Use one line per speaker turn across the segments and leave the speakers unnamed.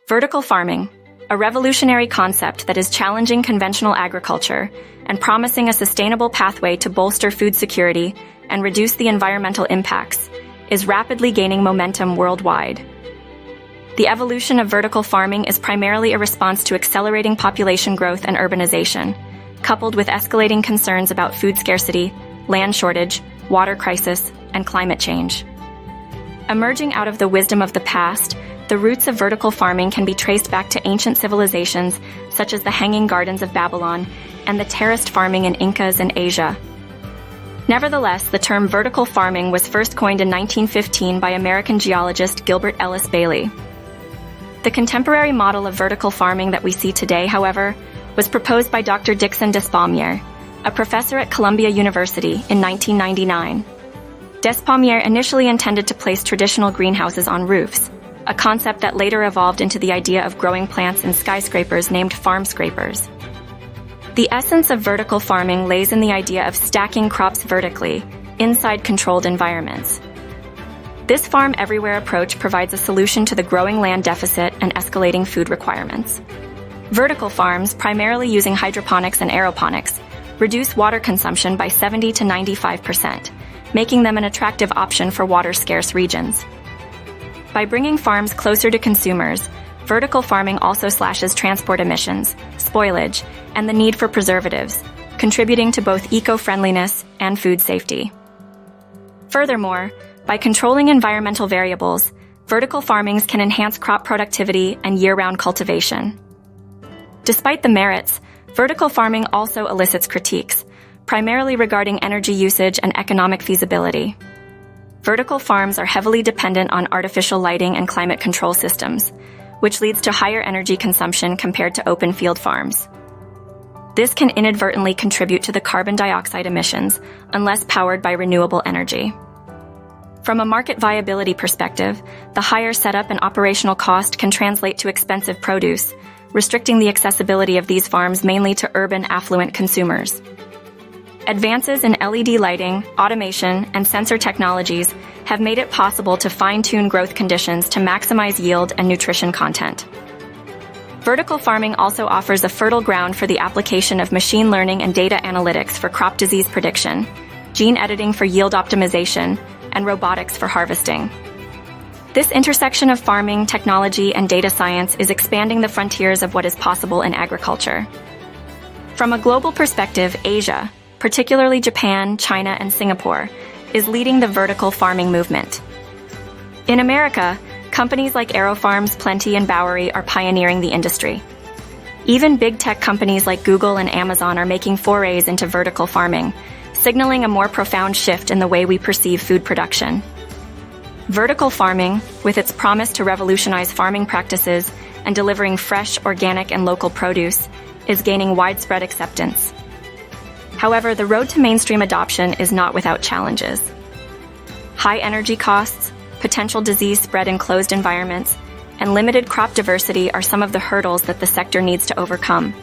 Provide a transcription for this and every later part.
Vertical farming, a revolutionary concept that is challenging conventional agriculture and promising a sustainable pathway to bolster food security and reduce the environmental impacts, is rapidly gaining momentum worldwide. The evolution of vertical farming is primarily a response to accelerating population growth and urbanization, coupled with escalating concerns about food scarcity, land shortage, water crisis, and climate change. Emerging out of the wisdom of the past, the roots of vertical farming can be traced back to ancient civilizations such as the Hanging Gardens of Babylon and the terraced farming in Incas and Asia. Nevertheless, the term vertical farming was first coined in 1915 by American geologist Gilbert Ellis Bailey. The contemporary model of vertical farming that we see today, however, was proposed by Dr. Dixon Despommier, a professor at Columbia University, in 1999. Despommier initially intended to place traditional greenhouses on roofs, a concept that later evolved into the idea of growing plants in skyscrapers named farm scrapers. The essence of vertical farming lays in the idea of stacking crops vertically, inside controlled environments. This farm-everywhere approach provides a solution to the growing land deficit and escalating food requirements. Vertical farms, primarily using hydroponics and aeroponics, reduce water consumption by 70 to 95%, making them an attractive option for water-scarce regions. By bringing farms closer to consumers, vertical farming also slashes transport emissions, spoilage, and the need for preservatives, contributing to both eco-friendliness and food safety. Furthermore, by controlling environmental variables, vertical farmings can enhance crop productivity and year-round cultivation. Despite the merits, vertical farming also elicits critiques, primarily regarding energy usage and economic feasibility. Vertical farms are heavily dependent on artificial lighting and climate control systems, which leads to higher energy consumption compared to open field farms. This can inadvertently contribute to the carbon dioxide emissions unless powered by renewable energy. From a market viability perspective, the higher setup and operational cost can translate to expensive produce, restricting the accessibility of these farms mainly to urban affluent consumers. Advances in LED lighting, automation, and sensor technologies have made it possible to fine-tune growth conditions to maximize yield and nutrition content. Vertical farming also offers a fertile ground for the application of machine learning and data analytics for crop disease prediction, gene editing for yield optimization, and robotics for harvesting. This intersection of farming, technology, and data science is expanding the frontiers of what is possible in agriculture. From a global perspective, Asia, particularly Japan, China, and Singapore, is leading the vertical farming movement. In America, companies like AeroFarms, Plenty, and Bowery are pioneering the industry. Even big tech companies like Google and Amazon are making forays into vertical farming, signaling a more profound shift in the way we perceive food production. Vertical farming, with its promise to revolutionize farming practices and delivering fresh, organic, and local produce, is gaining widespread acceptance. However, the road to mainstream adoption is not without challenges. High energy costs, potential disease spread in closed environments, and limited crop diversity are some of the hurdles that the sector needs to overcome.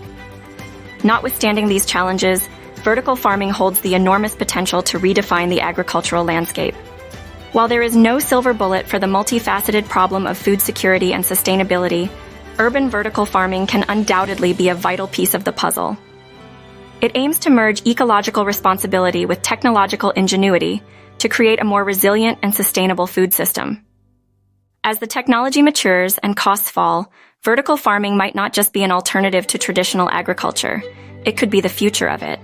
Notwithstanding these challenges, vertical farming holds the enormous potential to redefine the agricultural landscape. While there is no silver bullet for the multifaceted problem of food security and sustainability, urban vertical farming can undoubtedly be a vital piece of the puzzle. It aims to merge ecological responsibility with technological ingenuity to create a more resilient and sustainable food system. As the technology matures and costs fall, vertical farming might not just be an alternative to traditional agriculture, it could be the future of it.